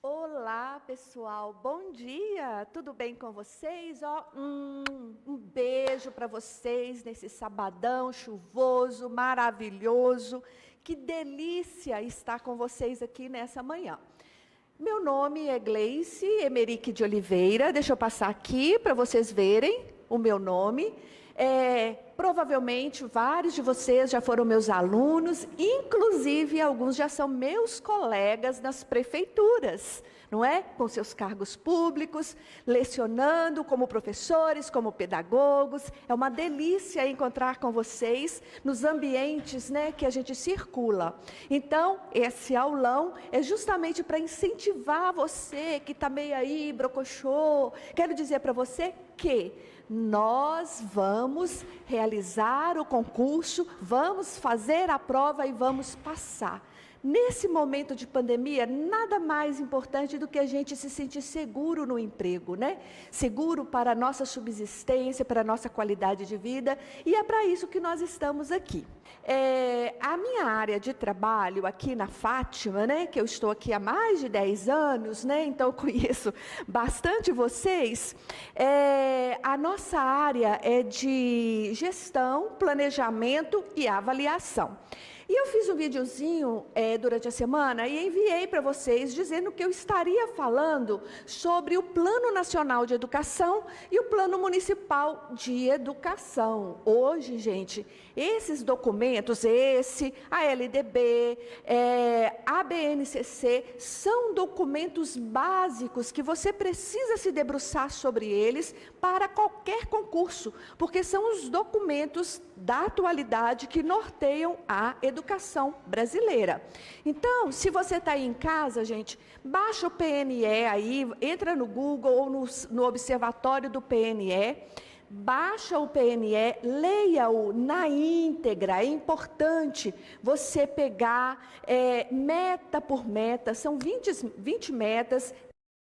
Olá, pessoal. Bom dia. Tudo bem com vocês? Um beijo para vocês nesse sabadão chuvoso, maravilhoso. Que delícia estar com vocês aqui nessa manhã. Meu nome é Gleice Emerick de Oliveira. Deixa eu passar aqui para vocês verem o meu nome. Provavelmente vários de vocês já foram meus alunos, inclusive alguns já são meus colegas nas prefeituras, não é? Com seus cargos públicos, lecionando como professores, como pedagogos. É uma delícia encontrar com vocês nos ambientes, né, que a gente circula. Então, esse aulão é justamente para incentivar você que está meio aí, brocochô. Quero dizer para você que nós vamos realizar o concurso, vamos fazer a prova e vamos passar. Nesse momento de pandemia, nada mais importante do que a gente se sentir seguro no emprego, né? Seguro para a nossa subsistência, para a nossa qualidade de vida, e é para isso que nós estamos aqui. A minha área de trabalho aqui na Fátima, né, que eu estou aqui há mais de 10 anos, né, então eu conheço bastante vocês, a nossa área é de gestão, planejamento e avaliação. E eu fiz um videozinho durante a semana e enviei para vocês dizendo que eu estaria falando sobre o Plano Nacional de Educação e o Plano Municipal de Educação. Hoje, gente, esses documentos, a LDB, a BNCC, são documentos básicos que você precisa se debruçar sobre eles para qualquer concurso, porque são os documentos da atualidade que norteiam a educação brasileira. Então, se você está aí em casa, gente, baixa o PNE aí, entra no Google ou no observatório do PNE, baixa o PNE, leia-o na íntegra. É importante você pegar meta por meta, são 20 metas.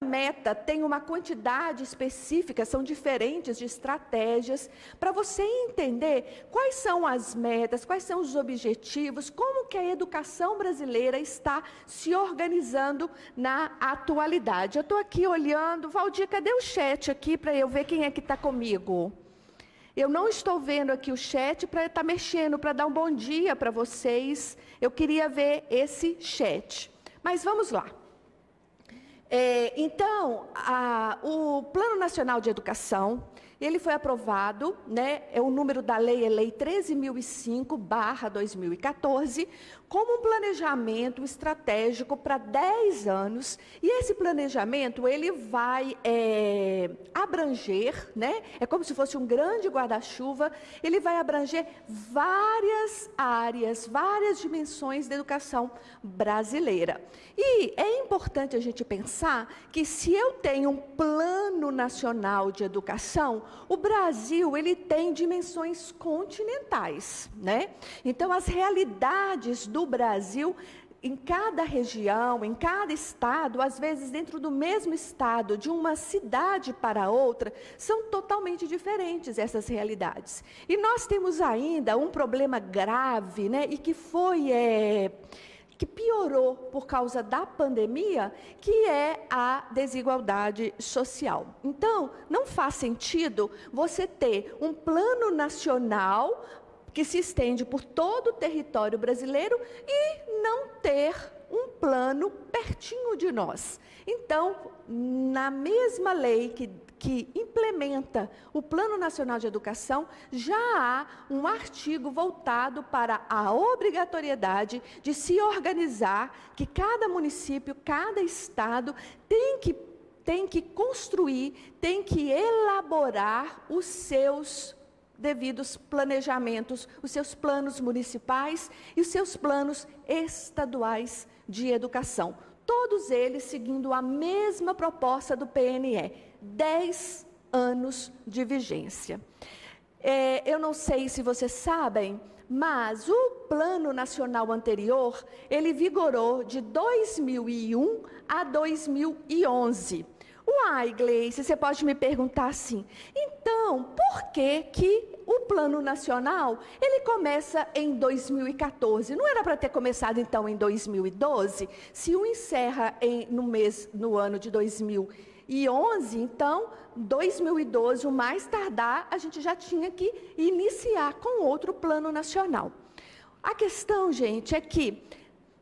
Meta tem uma quantidade específica, são diferentes de estratégias, para você entender quais são as metas, quais são os objetivos, como que a educação brasileira está se organizando na atualidade. Eu estou aqui olhando, Valdir, cadê o chat aqui para eu ver quem é que está comigo? Eu não estou vendo aqui o chat para estar mexendo, para dar um bom dia para vocês. Eu queria ver esse chat, mas vamos lá. Então, o Plano Nacional de Educação, ele foi aprovado, né, o número da lei é Lei 13.005/2014, como um planejamento estratégico para 10 anos, e esse planejamento, ele vai abranger, né, é como se fosse um grande guarda-chuva, ele vai abranger várias áreas, várias dimensões da educação brasileira. E é importante a gente pensar que se eu tenho um Plano Nacional de Educação, o Brasil, ele tem dimensões continentais, né? Então, as realidades do Brasil, em cada região, em cada estado, às vezes dentro do mesmo estado, de uma cidade para outra, são totalmente diferentes essas realidades. E nós temos ainda um problema grave, né? E que que piorou por causa da pandemia, que é a desigualdade social. Então, não faz sentido você ter um plano nacional que se estende por todo o território brasileiro e não ter um plano pertinho de nós. Então, na mesma lei que implementa o Plano Nacional de Educação, já há um artigo voltado para a obrigatoriedade de se organizar, que cada município, cada estado tem que construir, tem que elaborar os seus devidos planejamentos, os seus planos municipais e os seus planos estaduais de educação. Todos eles seguindo a mesma proposta do PNE, 10 anos de vigência. Eu não sei se vocês sabem, mas o Plano Nacional anterior, ele vigorou de 2001 a 2011. Uai, Gleice, você pode me perguntar assim, então, por que que o Plano Nacional, ele começa em 2014? Não era para ter começado, então, em 2012? Se o encerra no ano de 2011, então, 2012, o mais tardar, a gente já tinha que iniciar com outro Plano Nacional. A questão, gente, é que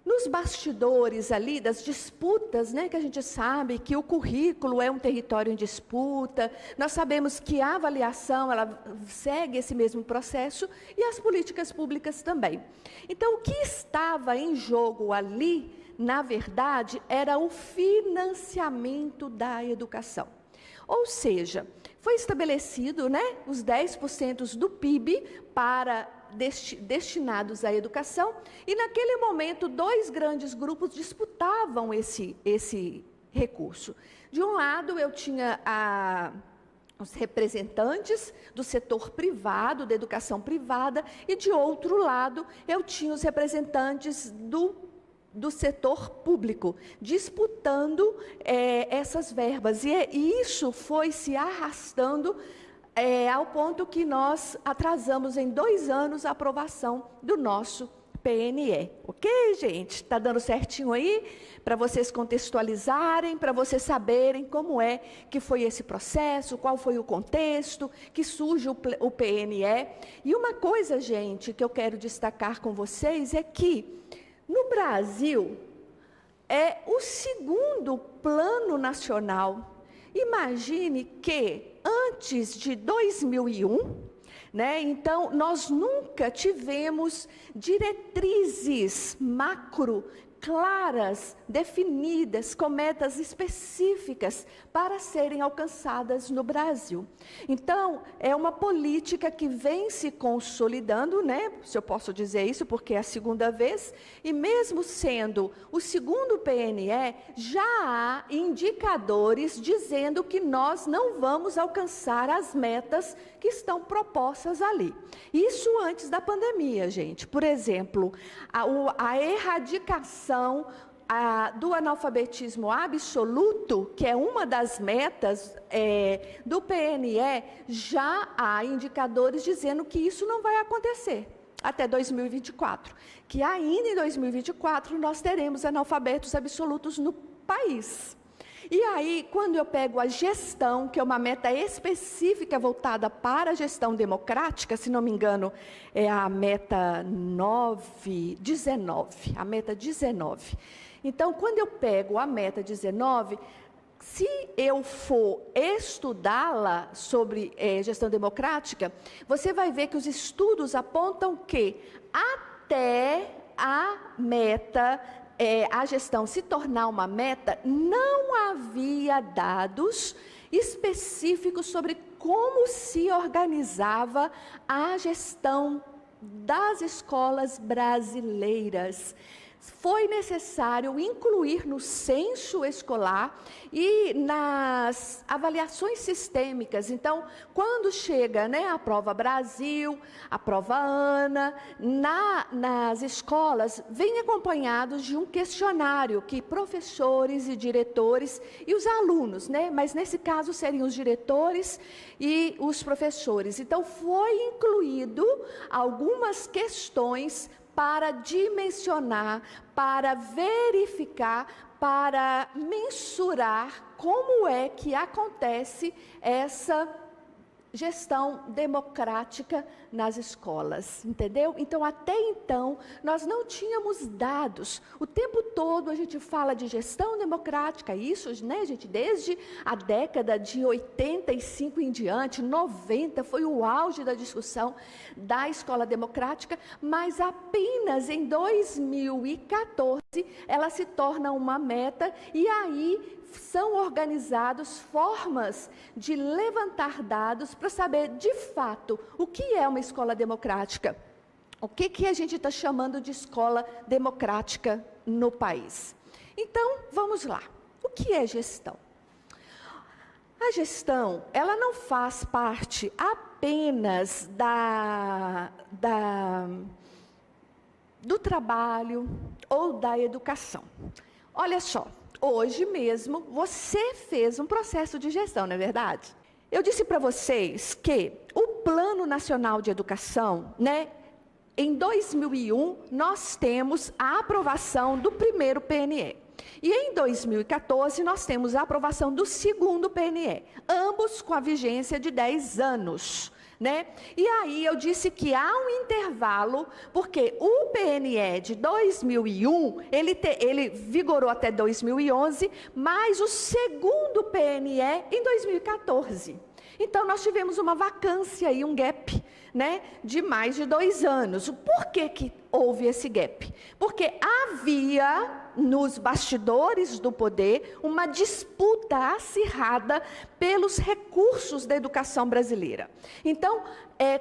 nos bastidores ali das disputas, né, que a gente sabe que o currículo é um território em disputa, nós sabemos que a avaliação, ela segue esse mesmo processo e as políticas públicas também. Então, o que estava em jogo ali, na verdade, era o financiamento da educação. Ou seja, foi estabelecido, né, os 10% do PIB destinados à educação, e naquele momento 2 grandes grupos disputavam esse recurso. De um lado, eu tinha os representantes do setor privado, da educação privada, e de outro lado, eu tinha os representantes do setor público, disputando essas verbas. E isso foi se arrastando ao ponto que nós atrasamos em 2 anos a aprovação do nosso PNE. Ok, gente? Está dando certinho aí? Para vocês contextualizarem, para vocês saberem como é que foi esse processo, qual foi o contexto, que surge o PNE. E uma coisa, gente, que eu quero destacar com vocês é que no Brasil, é o segundo plano nacional. Imagine que antes de 2001, né, então, nós nunca tivemos diretrizes macro claras, definidas, com metas específicas para serem alcançadas no Brasil. Então, é uma política que vem se consolidando, né? Se eu posso dizer isso, porque é a segunda vez, e mesmo sendo o segundo PNE, já há indicadores dizendo que nós não vamos alcançar as metas que estão propostas ali. Isso antes da pandemia, gente. Por exemplo, a erradicação do analfabetismo absoluto, que é uma das metas do PNE, já há indicadores dizendo que isso não vai acontecer até 2024, que ainda em 2024 nós teremos analfabetos absolutos no país. E aí, quando eu pego a gestão, que é uma meta específica voltada para a gestão democrática, se não me engano, é a meta 19, a meta 19. Então, quando eu pego a meta 19, se eu for estudá-la sobre gestão democrática, você vai ver que os estudos apontam que até a meta a gestão se tornar uma meta, não havia dados específicos sobre como se organizava a gestão das escolas brasileiras. Foi necessário incluir no censo escolar e nas avaliações sistêmicas. Então, quando chega, né, a prova Brasil, a prova ANA, nas escolas, vem acompanhados de um questionário que professores e diretores e os alunos, né, mas nesse caso seriam os diretores e os professores. Então, foi incluído algumas questões para dimensionar, para verificar, para mensurar como é que acontece essa gestão democrática nas escolas, entendeu? Então, até então, nós não tínhamos dados. O tempo todo a gente fala de gestão democrática, isso, né, gente, desde a década de 85 em diante, 90, foi o auge da discussão da escola democrática, mas apenas em 2014 ela se torna uma meta, e aí são organizadas formas de levantar dados para saber, de fato, o que é uma escola democrática. O que a gente está chamando de escola democrática no país. Então, vamos lá. O que é gestão? A gestão, ela não faz parte apenas do trabalho ou da educação. Olha só. hoje mesmo, você fez um processo de gestão, não é verdade? Eu disse para vocês que o Plano Nacional de Educação, né, em 2001, nós temos a aprovação do primeiro PNE. E em 2014, nós temos a aprovação do segundo PNE, ambos com a vigência de 10 anos. Né? E aí eu disse que há um intervalo, porque o PNE de 2001, ele vigorou até 2011, mas o segundo PNE em 2014. Então, nós tivemos uma vacância e um gap, né, de mais de 2 anos. Por que houve esse gap? Porque havia, nos bastidores do poder, uma disputa acirrada pelos recursos da educação brasileira. Então,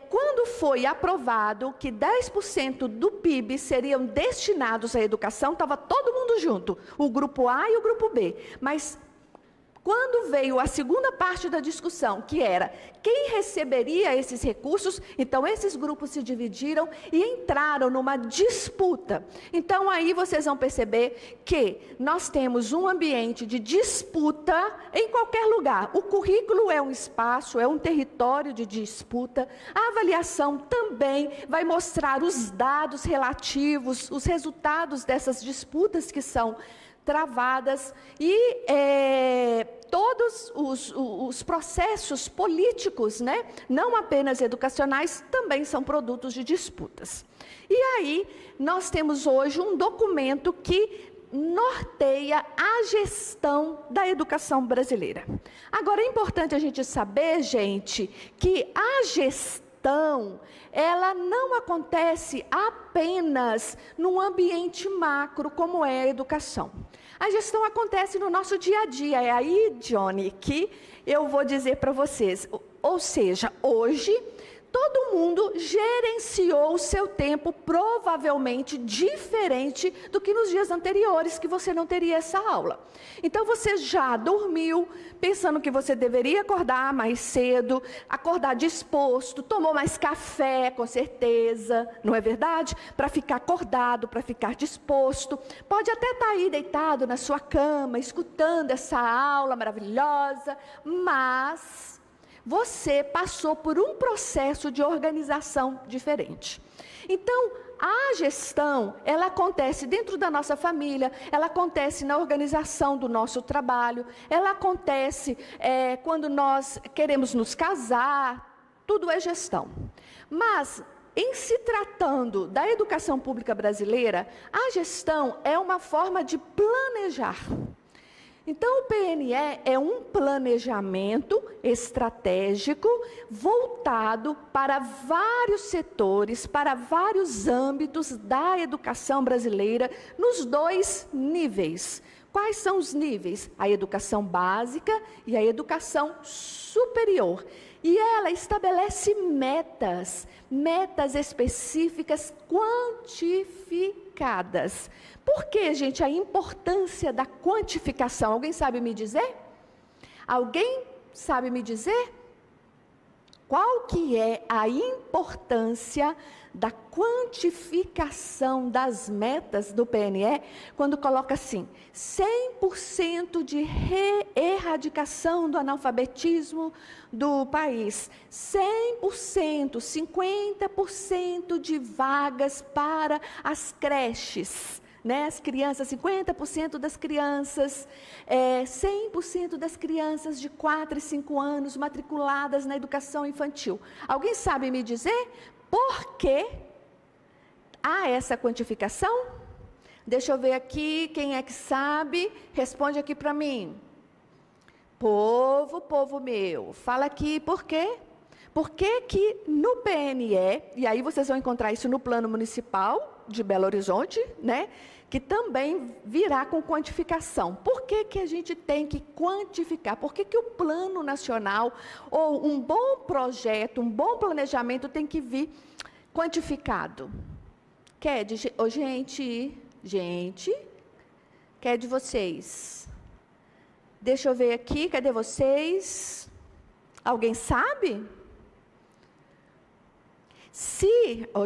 quando foi aprovado que 10% do PIB seriam destinados à educação, estava todo mundo junto, o grupo A e o grupo B. Mas quando veio a segunda parte da discussão, que era quem receberia esses recursos, então esses grupos se dividiram e entraram numa disputa. Então aí vocês vão perceber que nós temos um ambiente de disputa em qualquer lugar. O currículo é um espaço, é um território de disputa. A avaliação também vai mostrar os dados relativos, os resultados dessas disputas que são travadas e todos os processos políticos, né, não apenas educacionais, também são produtos de disputas. E aí, nós temos hoje um documento que norteia a gestão da educação brasileira. Agora, é importante a gente saber, gente, que a gestão, ela não acontece apenas num ambiente macro, como é a educação. A gestão acontece no nosso dia a dia. É aí, Johnny, que eu vou dizer para vocês. Ou seja, hoje, todo mundo gerenciou o seu tempo provavelmente diferente do que nos dias anteriores, que você não teria essa aula. Então, você já dormiu pensando que você deveria acordar mais cedo, acordar disposto, tomou mais café, com certeza, não é verdade? Para ficar acordado, para ficar disposto. Pode até estar aí deitado na sua cama, escutando essa aula maravilhosa, mas você passou por um processo de organização diferente. Então, a gestão, ela acontece dentro da nossa família, ela acontece na organização do nosso trabalho, ela acontece quando nós queremos nos casar, tudo é gestão. Mas, em se tratando da educação pública brasileira, a gestão é uma forma de planejar. Então, o PNE é um planejamento estratégico voltado para vários setores, para vários âmbitos da educação brasileira, nos 2 níveis. Quais são os níveis? A educação básica e a educação superior. E ela estabelece metas específicas quantificadas. Por que, gente, a importância da quantificação? Alguém sabe me dizer? Alguém sabe me dizer? Qual que é a importância da quantificação das metas do PNE, quando coloca assim, 100% de erradicação do analfabetismo do país, 100%, 50% de vagas para as creches, né? As crianças, 50% das crianças, 100% das crianças de 4 e 5 anos matriculadas na educação infantil. Alguém sabe me dizer por que há essa quantificação? Deixa eu ver aqui, quem é que sabe? Responde aqui para mim. Povo meu, fala aqui por quê? Por que que no PNE, e aí vocês vão encontrar isso no Plano Municipal de Belo Horizonte, né? Que também virá com quantificação. Por que que a gente tem que quantificar? Por que que o Plano Nacional, ou um bom projeto, um bom planejamento tem que vir quantificado? Gente, quer de vocês? Deixa eu ver aqui, cadê vocês? Alguém sabe?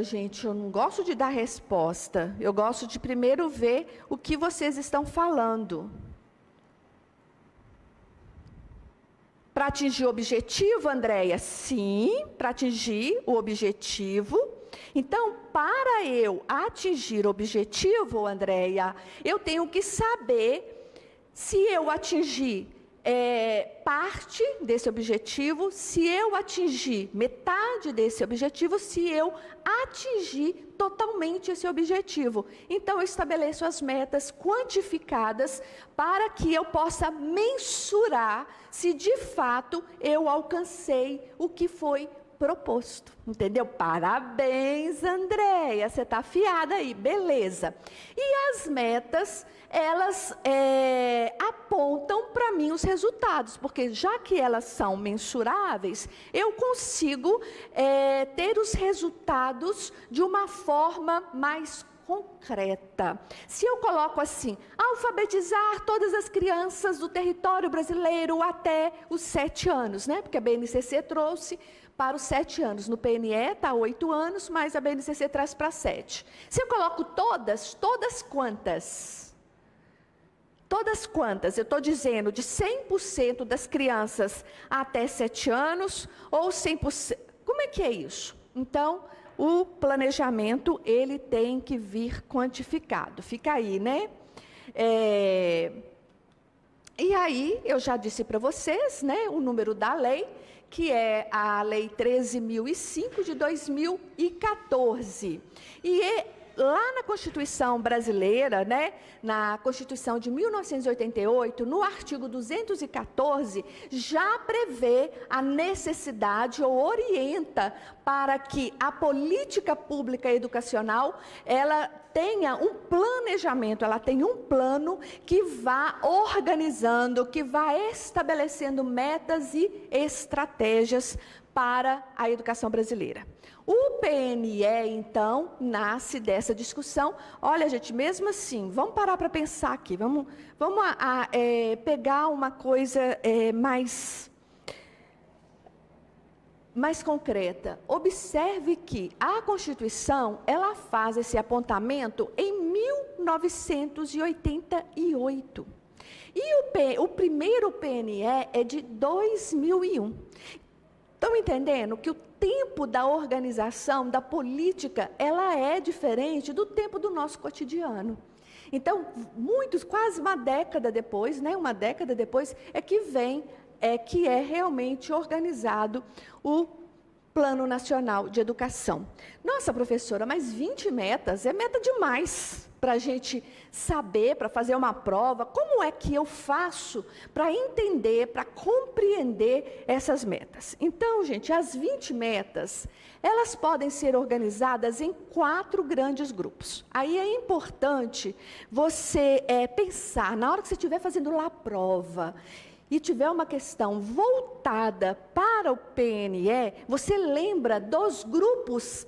Gente, eu não gosto de dar resposta. Eu gosto de primeiro ver o que vocês estão falando. Para atingir o objetivo, Andréia? Sim, para atingir o objetivo. Então, para eu atingir o objetivo, Andréia, eu tenho que saber se eu atingir parte desse objetivo, se eu atingir metade desse objetivo, se eu atingir totalmente esse objetivo. Então, eu estabeleço as metas quantificadas para que eu possa mensurar se de fato eu alcancei o que foi proposto, entendeu? Parabéns, Andréia, você está afiada aí, beleza. E as metas, elas apontam para mim os resultados, porque já que elas são mensuráveis, eu consigo ter os resultados de uma forma mais concreta. Se eu coloco assim, alfabetizar todas as crianças do território brasileiro até os 7 anos, né? Porque a BNCC trouxe para os 7 anos. No PNE está 8 anos, mas a BNCC traz para 7. Se eu coloco todas quantas? Todas quantas? Eu estou dizendo de 100% das crianças até 7 anos ou 100%? Como é que é isso? Então, o planejamento, ele tem que vir quantificado. Fica aí, né? E aí, eu já disse para vocês, né, o número da lei, que é a Lei 13.005 de 2014. E lá na Constituição brasileira, né, na Constituição de 1988, no artigo 214, já prevê a necessidade ou orienta para que a política pública educacional, ela tenha um planejamento, ela tem um plano que vá organizando, que vá estabelecendo metas e estratégias para a educação brasileira. O PNE, então, nasce dessa discussão. Olha, gente, mesmo assim, vamos parar para pensar aqui, vamos pegar uma coisa mais concreta. Observe que a Constituição, ela faz esse apontamento em 1988. E o primeiro PNE é de 2001. Estão entendendo que o tempo da organização, da política, ela é diferente do tempo do nosso cotidiano. Então, quase uma década depois, né, é que que é realmente organizado o Plano Nacional de Educação. Nossa, professora, mas 20 metas é meta demais para a gente saber, para fazer uma prova. Como é que eu faço para entender, para compreender essas metas? Então, gente, as 20 metas, elas podem ser organizadas em 4 grandes grupos. Aí é importante você pensar, na hora que você estiver fazendo lá a prova, e tiver uma questão voltada para o PNE, você lembra dos grupos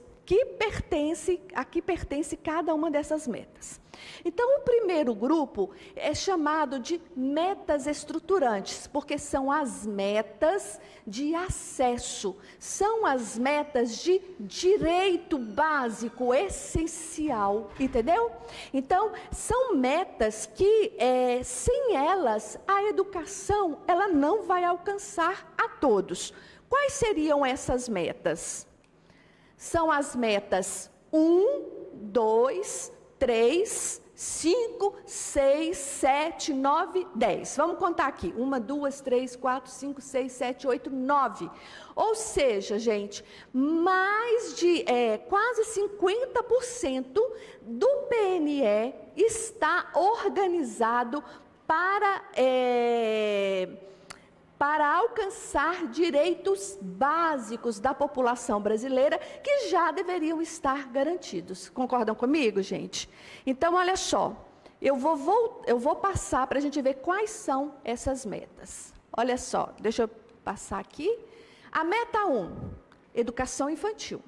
a que pertence cada uma dessas metas. Então, o primeiro grupo é chamado de metas estruturantes, porque são as metas de acesso, são as metas de direito básico, essencial, entendeu? Então, são metas que, sem elas, a educação, ela não vai alcançar a todos. Quais seriam essas metas? São as metas 1, 2, 3, 5, 6, 7, 9, 10. Vamos contar aqui. 1, 2, 3, 4, 5, 6, 7, 8, 9. Ou seja, gente, mais de quase 50% do PNE está organizado para alcançar direitos básicos da população brasileira que já deveriam estar garantidos. Concordam comigo, gente? Então, olha só, eu vou passar para a gente ver quais são essas metas. Olha só, deixa eu passar aqui. A meta 1, educação infantil.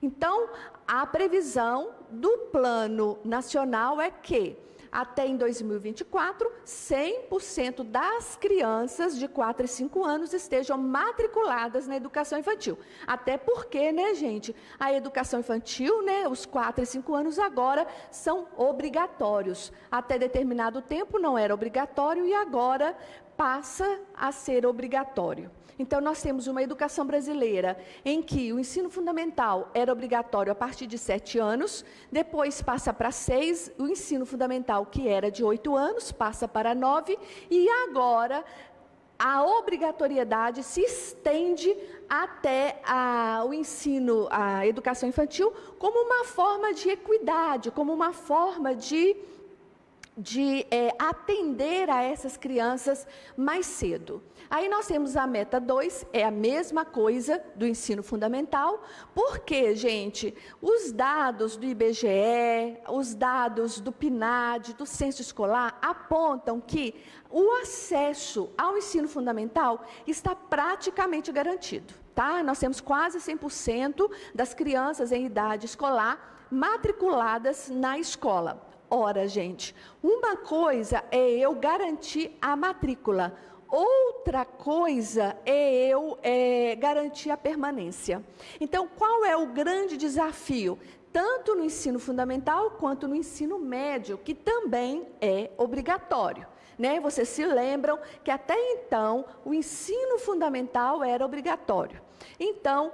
Então, a previsão do Plano Nacional é que até em 2024, 100% das crianças de 4 e 5 anos estejam matriculadas na educação infantil. Até porque, né, gente, a educação infantil, né, os 4 e 5 anos agora são obrigatórios. Até determinado tempo não era obrigatório e agora, passa a ser obrigatório. Então, nós temos uma educação brasileira em que o ensino fundamental era obrigatório a partir de 7 anos, depois passa para 6, o ensino fundamental, que era de 8 anos, passa para 9, e agora a obrigatoriedade se estende até o ensino, a educação infantil, como uma forma de equidade, como uma forma de atender a essas crianças mais cedo. Aí nós temos a meta 2, é a mesma coisa do ensino fundamental, porque, gente, os dados do IBGE, os dados do PNAD, do censo escolar, apontam que o acesso ao ensino fundamental está praticamente garantido, tá? Nós temos quase 100% das crianças em idade escolar matriculadas na escola. Ora, gente, uma coisa é eu garantir a matrícula, outra coisa é eu garantir a permanência. Então, qual é o grande desafio? Tanto no ensino fundamental quanto no ensino médio, que também é obrigatório. Né? Vocês se lembram que até então o ensino fundamental era obrigatório. Então,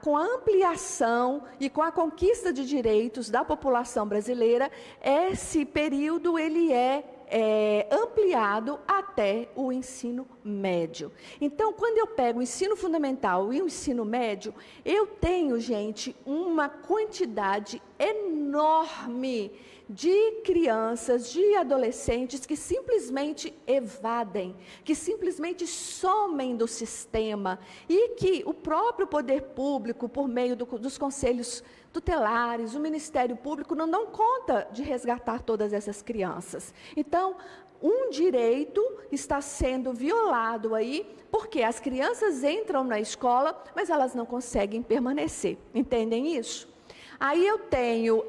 com a ampliação e com a conquista de direitos da população brasileira, esse período ele é ampliado até o ensino médio. Então, quando eu pego o ensino fundamental e o ensino médio, eu tenho, gente, uma quantidade enorme de crianças, de adolescentes que simplesmente evadem, que simplesmente somem do sistema e que o próprio poder público, por meio dos conselhos tutelares, o Ministério Público, não dão conta de resgatar todas essas crianças. Então, um direito está sendo violado aí, porque as crianças entram na escola, mas elas não conseguem permanecer. Entendem isso? Aí eu tenho...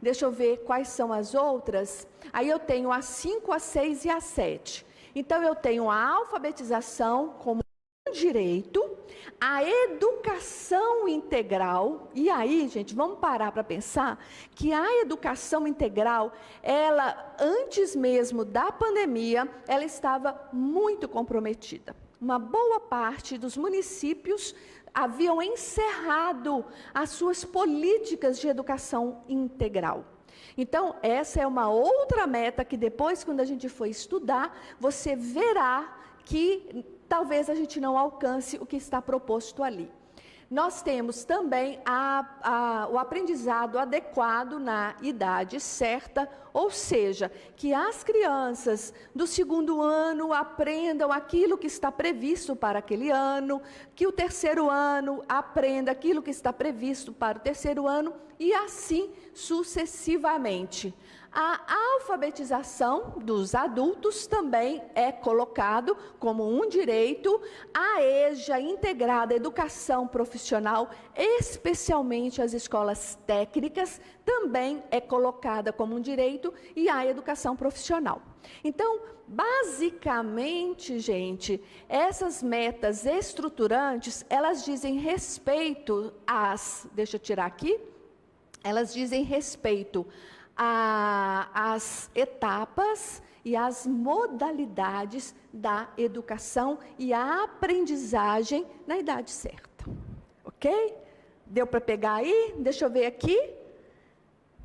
Deixa eu ver quais são as outras. Aí eu tenho a 5, a 6 e a 7. Então, eu tenho a alfabetização como um direito, a educação integral. E aí, gente, vamos parar para pensar que a educação integral, ela, antes mesmo da pandemia, ela estava muito comprometida. Uma boa parte dos municípios haviam encerrado as suas políticas de educação integral. Então, essa é uma outra meta que depois, quando a gente for estudar, você verá que talvez a gente não alcance o que está proposto ali. Nós temos também o aprendizado adequado na idade certa, ou seja, que as crianças do 2º ano aprendam aquilo que está previsto para aquele ano, que o 3º ano aprenda aquilo que está previsto para o 3º ano, e assim sucessivamente. A alfabetização dos adultos também é colocado como um direito. A EJA, integrada, educação profissional, especialmente as escolas técnicas, também é colocada como um direito, e a educação profissional. Então, basicamente, gente, essas metas estruturantes, elas dizem respeito deixa eu tirar aqui, elas dizem respeito às etapas e às modalidades da educação e a aprendizagem na idade certa. Ok? Deu para pegar aí? Deixa eu ver aqui.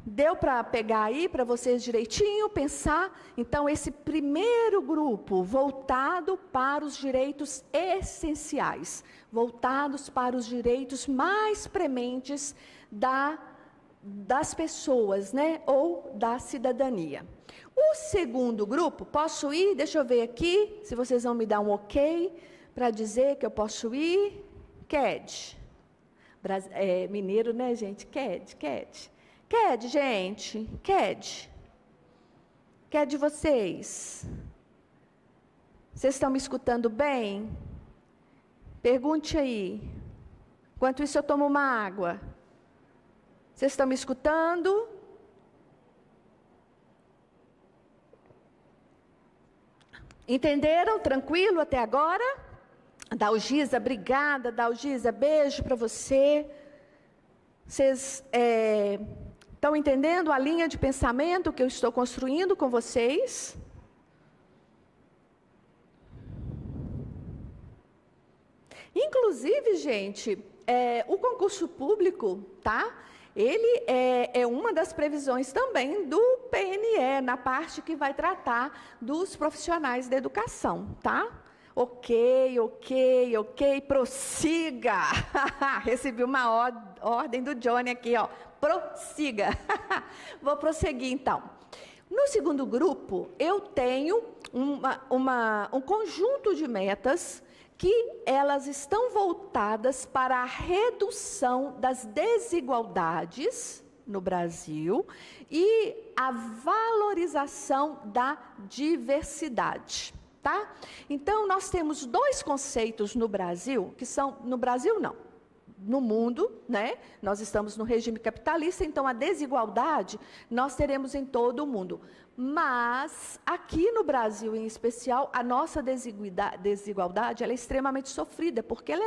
Deu para pegar aí para vocês direitinho, pensar? Então, esse primeiro grupo, voltado para os direitos essenciais, voltados para os direitos mais prementes das pessoas, né? Ou da cidadania. O segundo grupo, posso ir? Deixa eu ver aqui, se vocês vão me dar um ok para dizer que eu posso ir. QED. Mineiro, né, gente? QED. QED, gente. QED. QED vocês. Vocês estão me escutando bem? Pergunte aí. Enquanto isso, eu tomo uma água. Vocês estão me escutando? Entenderam? Tranquilo até agora? Dalgisa, obrigada. Dalgisa, beijo para você. Vocês estão entendendo a linha de pensamento que eu estou construindo com vocês? Inclusive, gente, o concurso público, tá? Ele é uma das previsões também do PNE, na parte que vai tratar dos profissionais da educação, tá? Ok, prossiga. Recebi uma ordem do Johnny aqui, ó, prossiga. Vou prosseguir, então. No segundo grupo, eu tenho um conjunto de metas que elas estão voltadas para a redução das desigualdades no Brasil e a valorização da diversidade, tá? Então, nós temos dois conceitos no Brasil, que são, no Brasil não, no mundo, né? Nós estamos no regime capitalista, então a desigualdade nós teremos em todo o mundo. Mas, aqui no Brasil em especial, a nossa desigualdade ela é extremamente sofrida, porque ela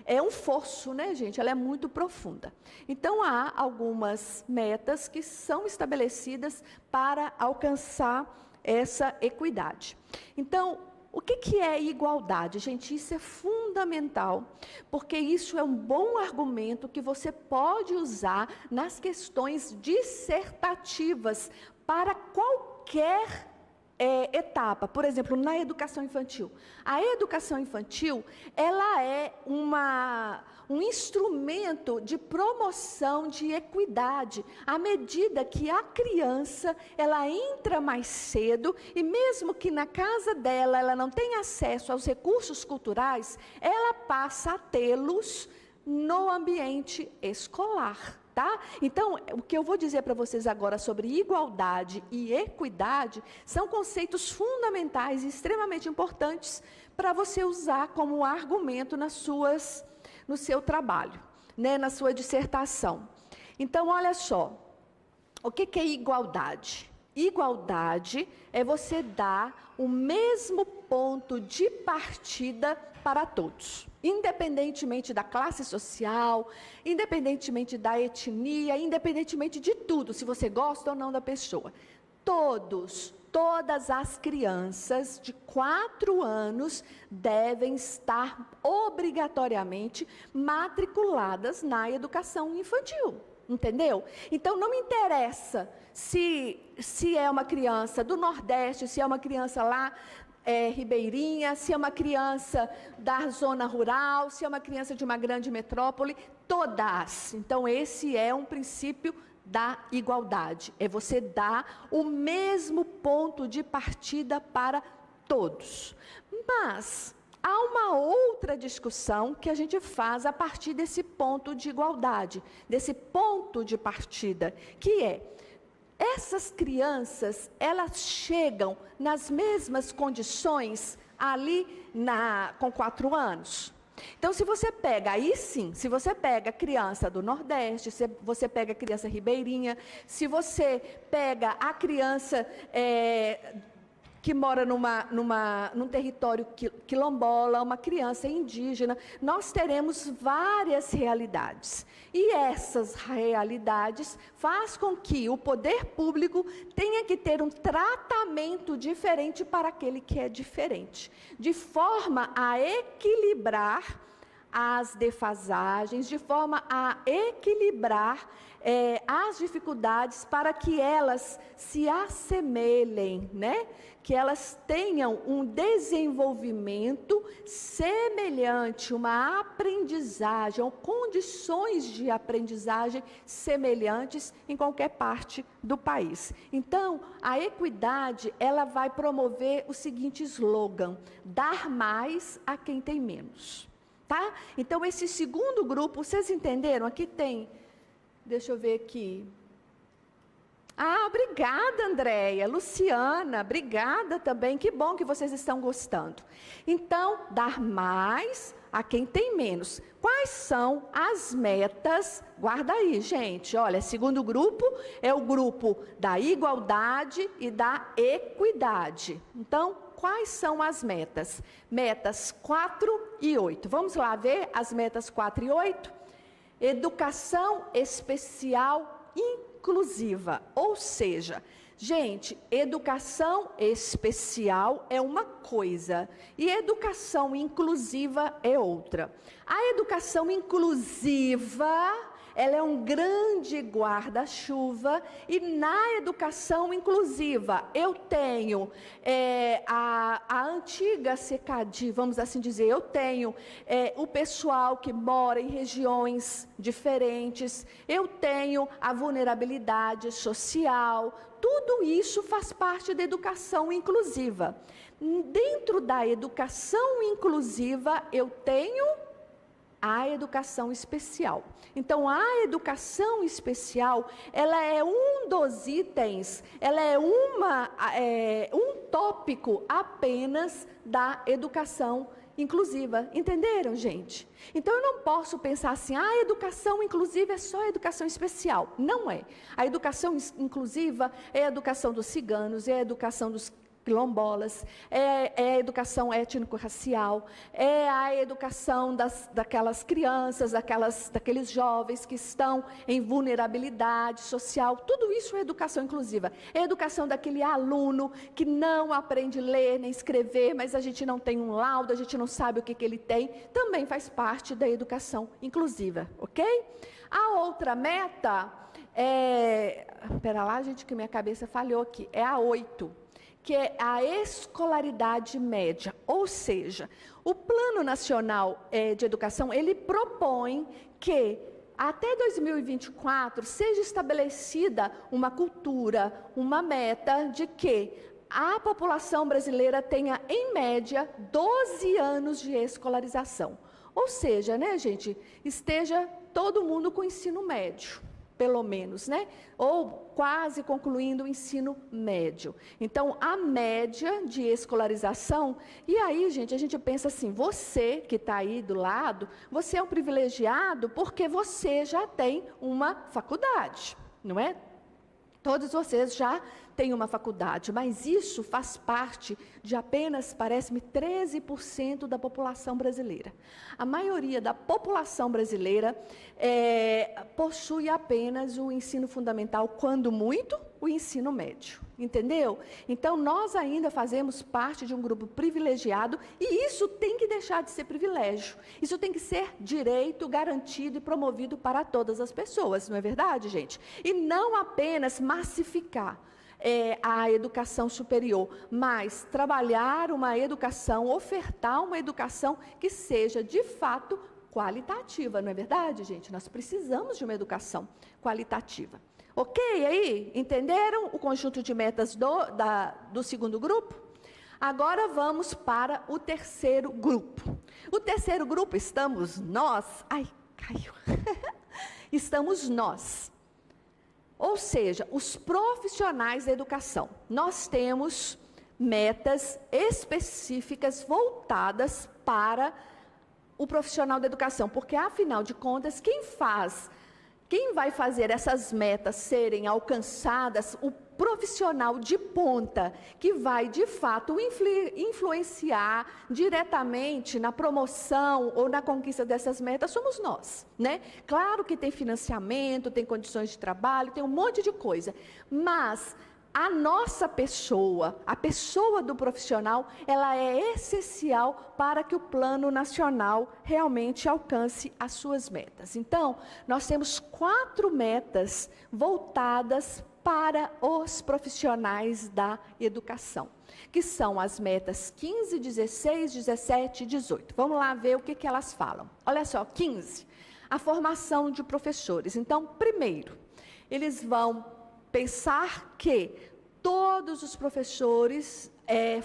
é um fosso, né, gente? Ela é muito profunda. Então, há algumas metas que são estabelecidas para alcançar essa equidade. Então, o que é igualdade? Gente, isso é fundamental, porque isso é um bom argumento que você pode usar nas questões dissertativas para qualquer etapa. Por exemplo, na educação infantil. A educação infantil, ela é um instrumento de promoção de equidade, à medida que a criança, ela entra mais cedo, e mesmo que na casa dela ela não tenha acesso aos recursos culturais, ela passa a tê-los no ambiente escolar. Tá? Então, o que eu vou dizer para vocês agora sobre igualdade e equidade são conceitos fundamentais e extremamente importantes para você usar como argumento no seu trabalho, né, na sua dissertação. Então, olha só, o que é igualdade? Igualdade é você dar o mesmo ponto de partida para todos, independentemente da classe social, independentemente da etnia, independentemente de tudo, se você gosta ou não da pessoa. Todas as crianças de 4 anos devem estar obrigatoriamente matriculadas na educação infantil. Entendeu? Então, não me interessa se é uma criança do Nordeste, se é uma criança lá ribeirinha, se é uma criança da zona rural, se é uma criança de uma grande metrópole, todas. Então, esse é um princípio da igualdade. É você dar o mesmo ponto de partida para todos. Mas há uma outra discussão que a gente faz a partir desse ponto de igualdade, desse ponto de partida, que é: essas crianças, elas chegam nas mesmas condições ali com 4 anos? Então, se você pega, aí sim, se você pega a criança do Nordeste, se você pega a criança ribeirinha, se você pega a criança que mora num território quilombola, uma criança indígena, nós teremos várias realidades. E essas realidades faz com que o poder público tenha que ter um tratamento diferente para aquele que é diferente, de forma a equilibrar as defasagens, de forma a equilibrar as dificuldades para que elas se assemelhem, né? Que elas tenham um desenvolvimento semelhante, uma aprendizagem, ou condições de aprendizagem semelhantes em qualquer parte do país. Então, a equidade, ela vai promover o seguinte slogan: dar mais a quem tem menos. Tá? Então, esse segundo grupo, vocês entenderam? Aqui tem, deixa eu ver aqui. Ah, obrigada, Andréia, Luciana, obrigada também, que bom que vocês estão gostando. Então, dar mais a quem tem menos. Quais são as metas? Guarda aí, gente, olha, segundo grupo é o grupo da igualdade e da equidade. Então, quais são as metas? Metas 4 e 8. Vamos lá ver as metas 4 e 8? Educação especial inclusiva, ou seja, Gente, educação especial é uma coisa e educação inclusiva é outra. A educação inclusiva, ela é um grande guarda-chuva, e na educação inclusiva eu tenho a antiga CECAD, vamos assim dizer, eu tenho o pessoal que mora em regiões diferentes, eu tenho a vulnerabilidade social, tudo isso faz parte da educação inclusiva. Dentro da educação inclusiva eu tenho a educação especial. Então, a educação especial, ela é um dos itens, ela é um tópico apenas da educação inclusiva. Entenderam, gente? Então, eu não posso pensar assim, a educação inclusiva é só a educação especial. Não é. A educação inclusiva é a educação dos ciganos, é a educação dos quilombolas, é a educação étnico-racial, é a educação daquelas crianças, daqueles jovens que estão em vulnerabilidade social, tudo isso é educação inclusiva. É a educação daquele aluno que não aprende a ler nem escrever, mas a gente não tem um laudo, a gente não sabe o que ele tem, também faz parte da educação inclusiva, ok? A outra meta espera lá, gente, que minha cabeça falhou aqui, é a 8. Que é a escolaridade média, ou seja, o Plano Nacional de Educação, ele propõe que até 2024 seja estabelecida uma cultura, uma meta de que a população brasileira tenha, em média, 12 anos de escolarização. Ou seja, né, gente, esteja todo mundo com ensino médio, pelo menos, né? Ou quase concluindo o ensino médio. Então, a média de escolarização, e aí, gente, a gente pensa assim, você que está aí do lado, você é um privilegiado porque você já tem uma faculdade, não é? Todos vocês já têm uma faculdade, mas isso faz parte de apenas, parece-me, 13% da população brasileira. A maioria da população brasileira possui apenas o ensino fundamental, quando muito, o ensino médio. Entendeu? Então, nós ainda fazemos parte de um grupo privilegiado e isso tem que deixar de ser privilégio. Isso tem que ser direito garantido e promovido para todas as pessoas, não é verdade, gente? E não apenas massificar a educação superior, mas trabalhar uma educação, ofertar uma educação que seja, de fato, qualitativa, não é verdade, gente? Nós precisamos de uma educação qualitativa. Ok aí? Entenderam o conjunto de metas do segundo grupo? Agora vamos para o terceiro grupo. O terceiro grupo estamos nós. Ai, caiu. Estamos nós. Ou seja, os profissionais da educação. Nós temos metas específicas voltadas para o profissional da educação, porque afinal de contas, quem vai fazer essas metas serem alcançadas, o profissional de ponta, que vai, de fato, influenciar diretamente na promoção ou na conquista dessas metas, somos nós, né? Claro que tem financiamento, tem condições de trabalho, tem um monte de coisa, mas a nossa pessoa, a pessoa do profissional, ela é essencial para que o Plano Nacional realmente alcance as suas metas. Então, nós temos 4 metas voltadas para os profissionais da educação, que são as metas 15, 16, 17 e 18. Vamos lá ver o que elas falam. Olha só, 15, a formação de professores. Então, primeiro, eles vão pensar que todos os professores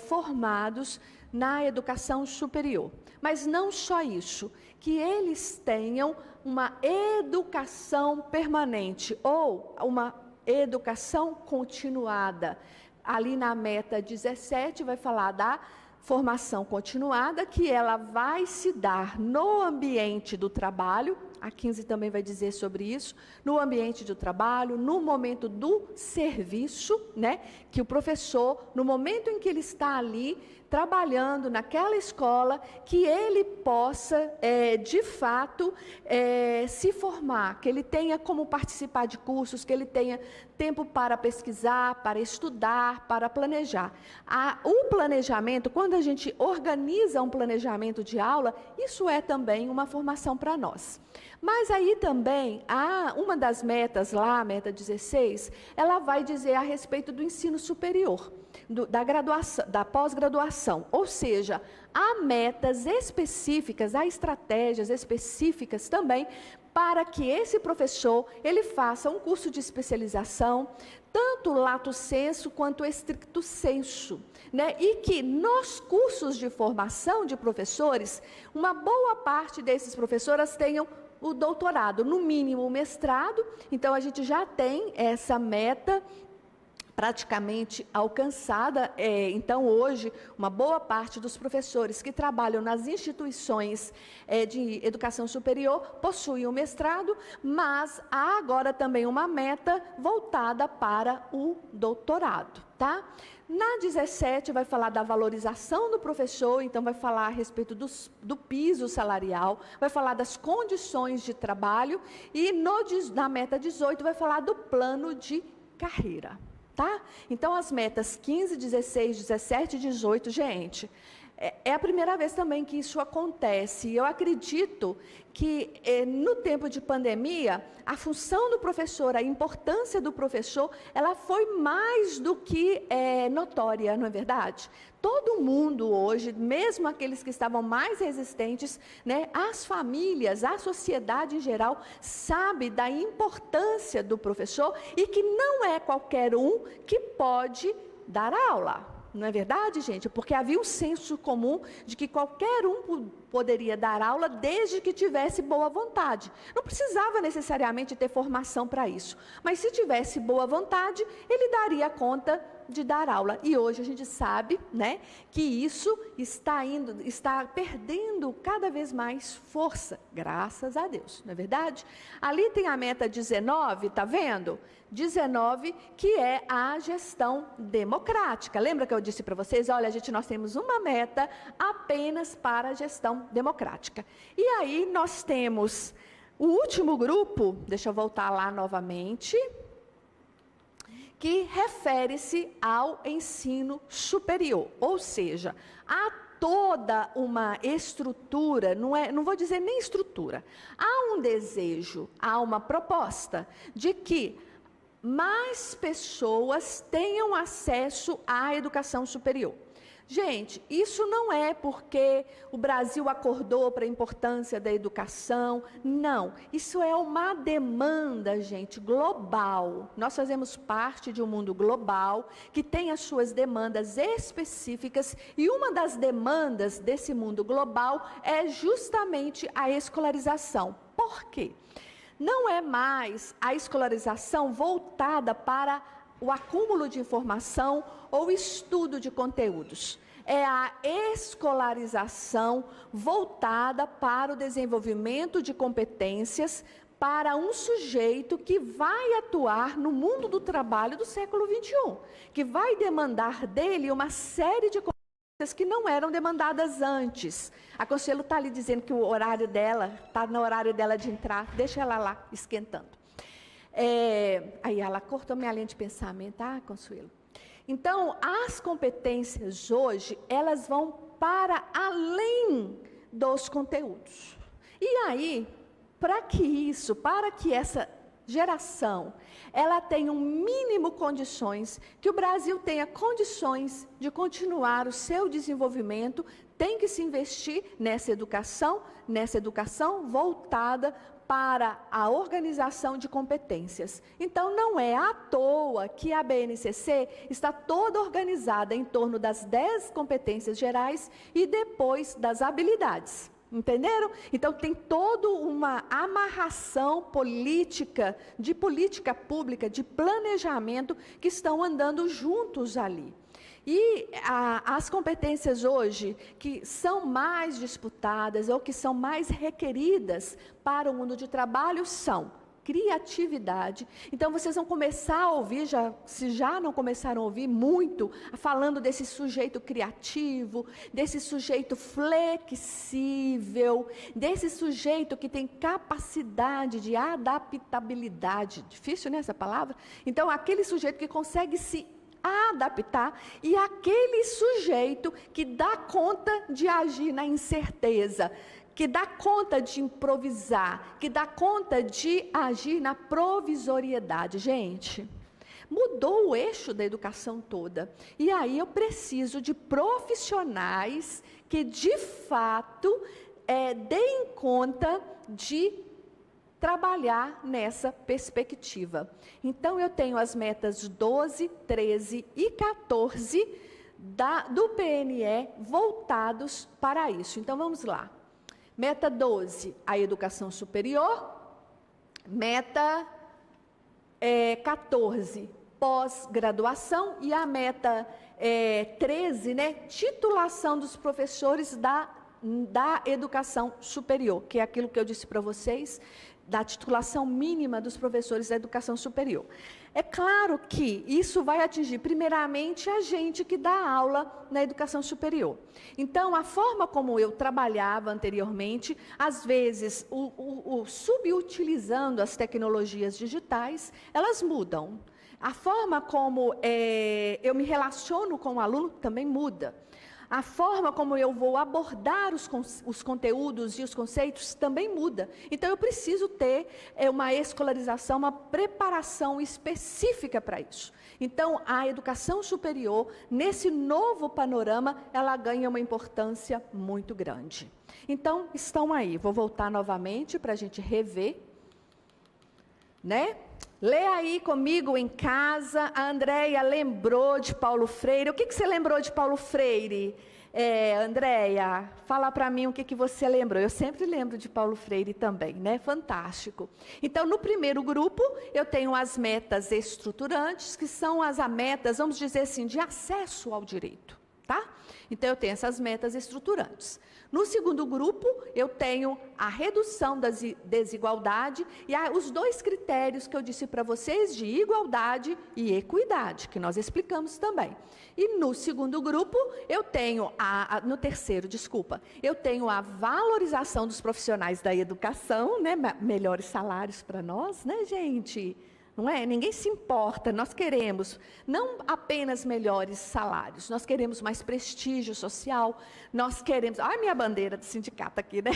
formados na educação superior, mas não só isso, que eles tenham uma educação permanente ou uma educação continuada. Ali na meta 17 vai falar da formação continuada, que ela vai se dar no ambiente do trabalho, a 15 também vai dizer sobre isso, no ambiente do trabalho, no momento do serviço, né? Que o professor, no momento em que ele está ali, trabalhando naquela escola, que ele possa, de fato, se formar, que ele tenha como participar de cursos, que ele tenha tempo para pesquisar, para estudar, para planejar. O planejamento, quando a gente organiza um planejamento de aula, isso é também uma formação para nós. Mas aí também, uma das metas lá, a meta 16, ela vai dizer a respeito do ensino superior, da graduação, da pós-graduação, ou seja, há metas específicas, há estratégias específicas também para que esse professor, ele faça um curso de especialização, tanto lato sensu quanto stricto sensu, né? E que nos cursos de formação de professores, uma boa parte desses professores tenham o doutorado, no mínimo o mestrado. Então a gente já tem essa meta praticamente alcançada. Então, hoje, uma boa parte dos professores que trabalham nas instituições de educação superior possuem o mestrado, mas há agora também uma meta voltada para o doutorado, tá? Na 17 vai falar da valorização do professor, então vai falar a respeito do piso salarial, vai falar das condições de trabalho e na meta 18 vai falar do plano de carreira. Tá? Então, as metas 15, 16, 17 e 18, gente, é a primeira vez também que isso acontece. Eu acredito que no tempo de pandemia, a função do professor, a importância do professor, ela foi mais do que notória, não é verdade? Todo mundo hoje, mesmo aqueles que estavam mais resistentes, né, as famílias, a sociedade em geral, sabe da importância do professor e que não é qualquer um que pode dar aula. Não é verdade, gente? Porque havia um senso comum de que qualquer um poderia dar aula desde que tivesse boa vontade. Não precisava necessariamente ter formação para isso. Mas se tivesse boa vontade, ele daria conta de dar aula. E hoje a gente sabe, né, que isso está perdendo cada vez mais força, graças a Deus, não é verdade? Ali tem a meta 19, tá vendo? 19, que é a gestão democrática. Lembra que eu disse para vocês, olha, nós temos uma meta apenas para a gestão democrática. E aí nós temos o último grupo, deixa eu voltar lá novamente, que refere-se ao ensino superior, ou seja, há toda uma estrutura, não vou dizer nem estrutura, há um desejo, há uma proposta de que mais pessoas tenham acesso à educação superior. Gente, isso não é porque o Brasil acordou para a importância da educação, não. Isso é uma demanda, gente, global. Nós fazemos parte de um mundo global que tem as suas demandas específicas e uma das demandas desse mundo global é justamente a escolarização. Por quê? Não é mais a escolarização voltada para o acúmulo de informação ou estudo de conteúdos. É a escolarização voltada para o desenvolvimento de competências para um sujeito que vai atuar no mundo do trabalho do século XXI, que vai demandar dele uma série de competências que não eram demandadas antes. A Consuelo está ali dizendo que o horário dela, está no horário dela de entrar, deixa ela lá esquentando. Aí ela cortou minha linha de pensamento, Consuelo? Então, as competências hoje, elas vão para além dos conteúdos. E aí, para que essa geração, ela tenha um mínimo condições, que o Brasil tenha condições de continuar o seu desenvolvimento, tem que se investir nessa educação voltada para a organização de competências. Então, não é à toa que a BNCC está toda organizada em torno das 10 competências gerais e depois das habilidades. Entenderam? Então, tem toda uma amarração política, de política pública, de planejamento, que estão andando juntos ali. E as competências hoje que são mais disputadas ou que são mais requeridas para o mundo de trabalho são criatividade. Então, vocês vão começar a ouvir, se já não começaram a ouvir muito, falando desse sujeito criativo, desse sujeito flexível, desse sujeito que tem capacidade de adaptabilidade. Difícil, né, essa palavra? Então, aquele sujeito que consegue se adaptar e aquele sujeito que dá conta de agir na incerteza, que dá conta de improvisar, que dá conta de agir na provisoriedade. Gente, mudou o eixo da educação toda. E aí eu preciso de profissionais que, de fato, deem conta de trabalhar nessa perspectiva. Então, eu tenho as metas 12, 13 e 14 do PNE voltados para isso. Então, vamos lá. Meta 12, a educação superior. Meta 14, pós-graduação. E a meta 13, né, titulação dos professores da educação superior, que é aquilo que eu disse para vocês, da titulação mínima dos professores da educação superior. É claro que isso vai atingir primeiramente a gente que dá aula na educação superior. Então, a forma como eu trabalhava anteriormente, às vezes, subutilizando as tecnologias digitais, elas mudam. A forma como eu me relaciono com o aluno também muda. A forma como eu vou abordar os conteúdos e os conceitos também muda. Então, eu preciso ter uma escolarização, uma preparação específica para isso. Então, a educação superior, nesse novo panorama, ela ganha uma importância muito grande. Então, estão aí. Vou voltar novamente para a gente rever, né? Lê aí comigo em casa. A Andréia lembrou de Paulo Freire. O que você lembrou de Paulo Freire? Andréia, fala para mim o que você lembrou. Eu sempre lembro de Paulo Freire também, né? Fantástico. Então, no primeiro grupo, eu tenho as metas estruturantes, que são as metas, vamos dizer assim, de acesso ao direito, tá? Então, eu tenho essas metas estruturantes. No segundo grupo, eu tenho a redução da desigualdade e os dois critérios que eu disse para vocês de igualdade e equidade, que nós explicamos também. E no segundo grupo, eu tenho, no terceiro, desculpa, eu tenho a valorização dos profissionais da educação, né? Melhores salários para nós, né, gente? Não é? Ninguém se importa, nós queremos não apenas melhores salários, nós queremos mais prestígio social, nós queremos, ai minha bandeira do sindicato aqui, né?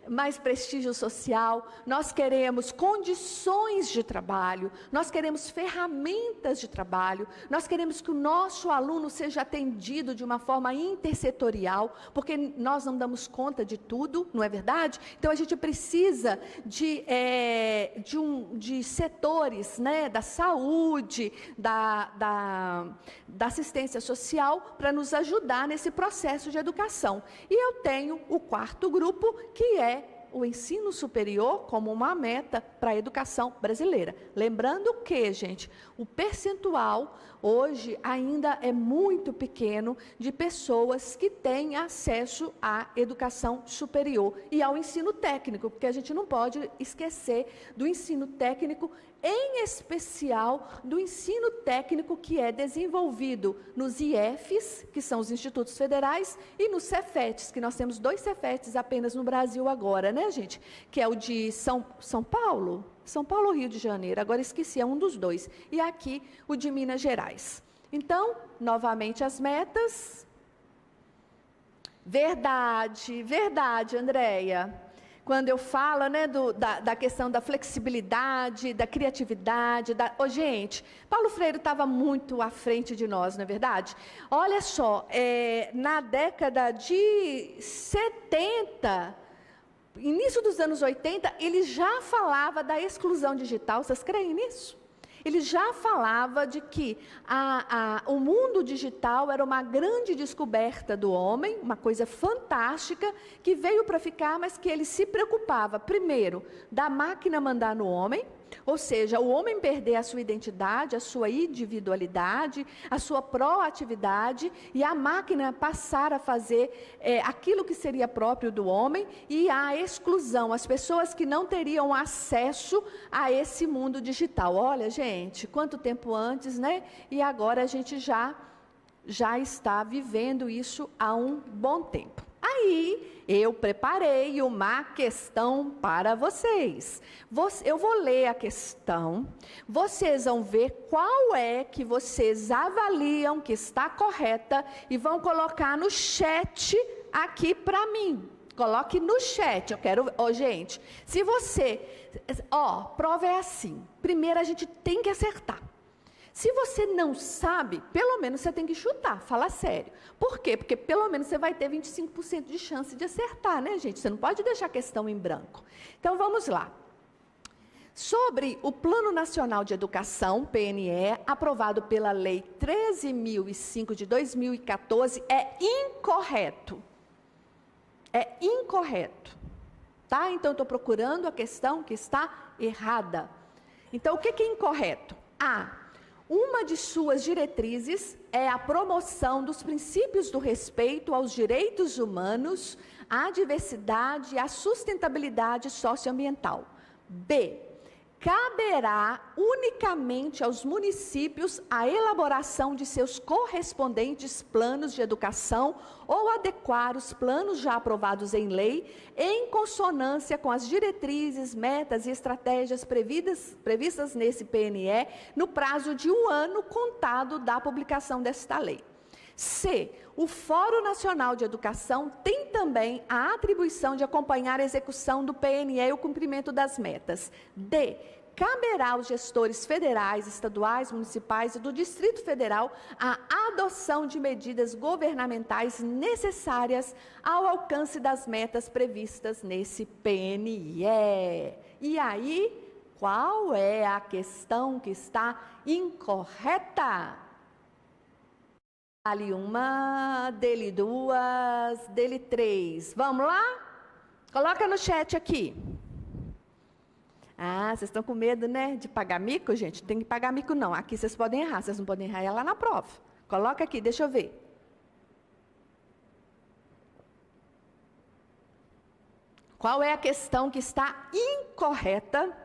Mais prestígio social, nós queremos condições de trabalho, nós queremos ferramentas de trabalho, nós queremos que o nosso aluno seja atendido de uma forma intersetorial, porque nós não damos conta de tudo, não é verdade? Então a gente precisa de setores, né, da saúde, da assistência social, para nos ajudar nesse processo de educação. E eu tenho o quarto grupo, que é o ensino superior como uma meta para a educação brasileira. Lembrando que, gente, o percentual hoje ainda é muito pequeno de pessoas que têm acesso à educação superior e ao ensino técnico, porque a gente não pode esquecer do ensino técnico, em especial do ensino técnico que é desenvolvido nos IEFs, que são os institutos federais, e nos Cefetes, que nós temos 2 Cefetes apenas no Brasil agora, né, gente? Que é o de São Paulo ou Rio de Janeiro, agora esqueci, é um dos 2. E aqui o de Minas Gerais. Então, novamente as metas. Verdade, Andréia. Quando eu falo, né, da questão da flexibilidade, da criatividade, gente, Paulo Freire estava muito à frente de nós, não é verdade? Olha só, na década de 70, início dos anos 80, ele já falava da exclusão digital, vocês creem nisso? Ele já falava de que o mundo digital era uma grande descoberta do homem, uma coisa fantástica, que veio para ficar, mas que ele se preocupava, primeiro, da máquina mandar no homem, Ou seja, o homem perder a sua identidade, a sua individualidade, a sua proatividade, e a máquina passar a fazer aquilo que seria próprio do homem, e a exclusão, as pessoas que não teriam acesso a esse mundo digital. Olha, gente, quanto tempo antes, né? E agora a gente já está vivendo isso há um bom tempo. Aí, eu preparei uma questão para vocês. Eu vou ler a questão, vocês vão ver qual é que vocês avaliam que está correta e vão colocar no chat aqui para mim. Coloque no chat, eu quero... gente, se você... prova é assim. Primeiro a gente tem que acertar. Se você não sabe, pelo menos você tem que chutar, fala sério. Por quê? Porque pelo menos você vai ter 25% de chance de acertar, né, gente? Você não pode deixar a questão em branco. Então, vamos lá. Sobre o Plano Nacional de Educação, PNE, aprovado pela Lei 13.005 de 2014, é incorreto. É incorreto. Tá? Então, estou procurando a questão que está errada. Então, o que é incorreto? Uma de suas diretrizes é a promoção dos princípios do respeito aos direitos humanos, à diversidade e à sustentabilidade socioambiental. B. Caberá unicamente aos municípios a elaboração de seus correspondentes planos de educação ou adequar os planos já aprovados em lei em consonância com as diretrizes, metas e estratégias previstas nesse PNE no prazo de 1 ano contado da publicação desta lei. C. O Fórum Nacional de Educação tem também a atribuição de acompanhar a execução do PNE e o cumprimento das metas. D. Caberá aos gestores federais, estaduais, municipais e do Distrito Federal a adoção de medidas governamentais necessárias ao alcance das metas previstas nesse PNE. E aí, qual é a questão que está incorreta? Ali uma, dele duas, dele três. Vamos lá? Coloca no chat aqui. Vocês estão com medo, né, de pagar mico, gente? Tem que pagar mico não. Aqui vocês podem errar, vocês não podem errar lá na prova. Coloca aqui, deixa eu ver. Qual é a questão que está incorreta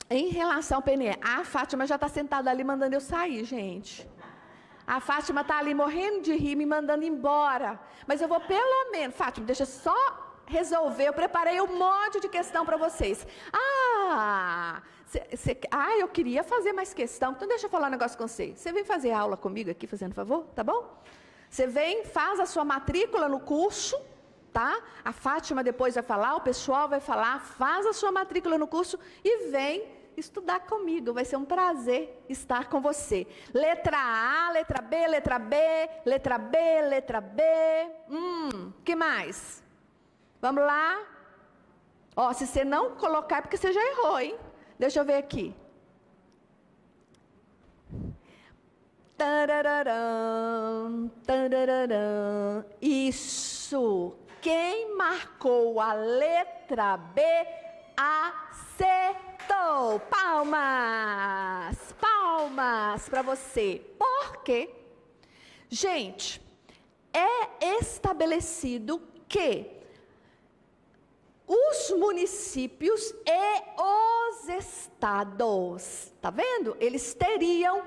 em relação ao PNE? A Fátima já está sentada ali mandando eu sair, gente. A Fátima está ali morrendo de rir, me mandando embora. Mas eu vou pelo menos... Fátima, deixa eu só resolver. Eu preparei um monte de questão para vocês. Eu queria fazer mais questão. Então, deixa eu falar um negócio com você. Você vem fazer aula comigo aqui, fazendo favor? Tá bom? Você vem, faz a sua matrícula no curso, tá? A Fátima depois vai falar, o pessoal vai falar. Faz a sua matrícula no curso e vem estudar comigo, vai ser um prazer estar com você. Letra A, letra B, letra B, letra B, letra B. Que mais? Vamos lá? Se você não colocar é porque você já errou, hein? Deixa eu ver aqui. Tarararam, tarararam. Isso. Quem marcou a letra B acertou. Palmas! Palmas para você. Por quê? Gente, é estabelecido que os municípios e os estados, tá vendo? Eles teriam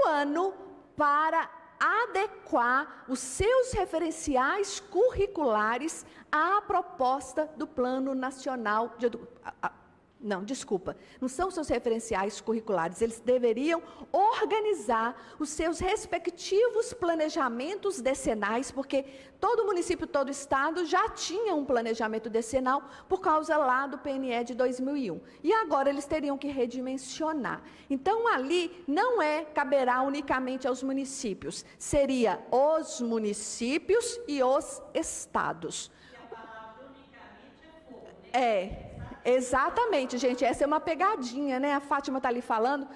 1 ano para adequar os seus referenciais curriculares à proposta do Plano Nacional de Educação. Não, desculpa, não são seus referenciais curriculares, eles deveriam organizar os seus respectivos planejamentos decenais, porque todo município, todo estado já tinha um planejamento decenal por causa lá do PNE de 2001. E agora eles teriam que redimensionar. Então, ali não caberá unicamente aos municípios, seria os municípios e os estados. E a palavra unicamente é pouco, né? Exatamente, gente, essa é uma pegadinha, né? A Fátima está ali falando.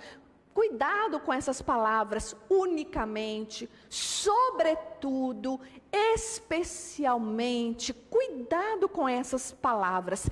Cuidado com essas palavras, unicamente, sobretudo, especialmente, cuidado com essas palavras.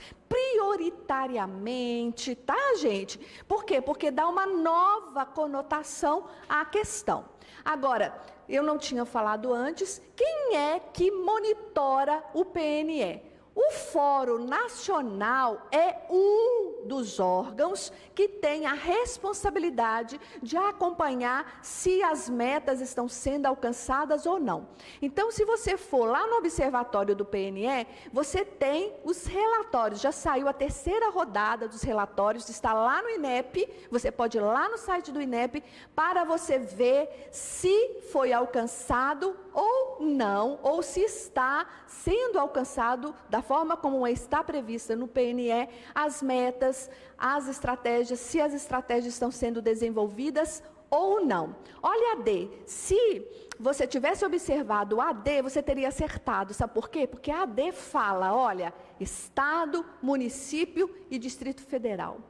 prioritariamente, tá, gente? Por quê? Porque dá uma nova conotação à questão. Agora, eu não tinha falado antes, quem é que monitora o PNE? O Fórum Nacional é um dos órgãos que tem a responsabilidade de acompanhar se as metas estão sendo alcançadas ou não. Então, se você for lá no observatório do PNE, você tem os relatórios, já saiu a terceira rodada dos relatórios, está lá no INEP, você pode ir lá no site do INEP para você ver se foi alcançado ou não, ou se está sendo alcançado da forma como está prevista no PNE, as metas, as estratégias, se as estratégias estão sendo desenvolvidas ou não. Olha a D, se você tivesse observado a AD, você teria acertado, sabe por quê? Porque a AD fala, olha, Estado, município e Distrito Federal,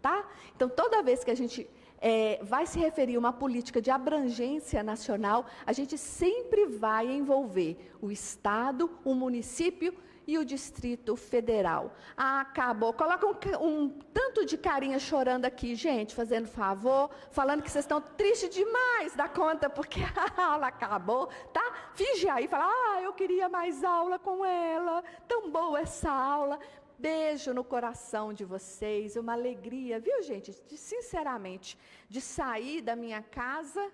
tá? Então, toda vez que a gente vai se referir a uma política de abrangência nacional, a gente sempre vai envolver o Estado, o município e o Distrito Federal. Ah, acabou. Coloca um tanto de carinha chorando aqui, gente, fazendo favor, falando que vocês estão tristes demais da conta, porque a aula acabou, tá? Finge aí, fala, eu queria mais aula com ela, tão boa essa aula. Beijo no coração de vocês, uma alegria, viu, gente? Sinceramente, de sair da minha casa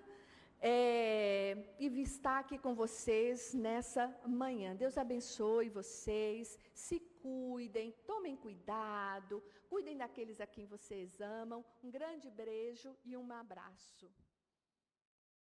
e estar aqui com vocês nessa manhã. Deus abençoe vocês, se cuidem, tomem cuidado, cuidem daqueles a quem vocês amam. Um grande beijo e um abraço.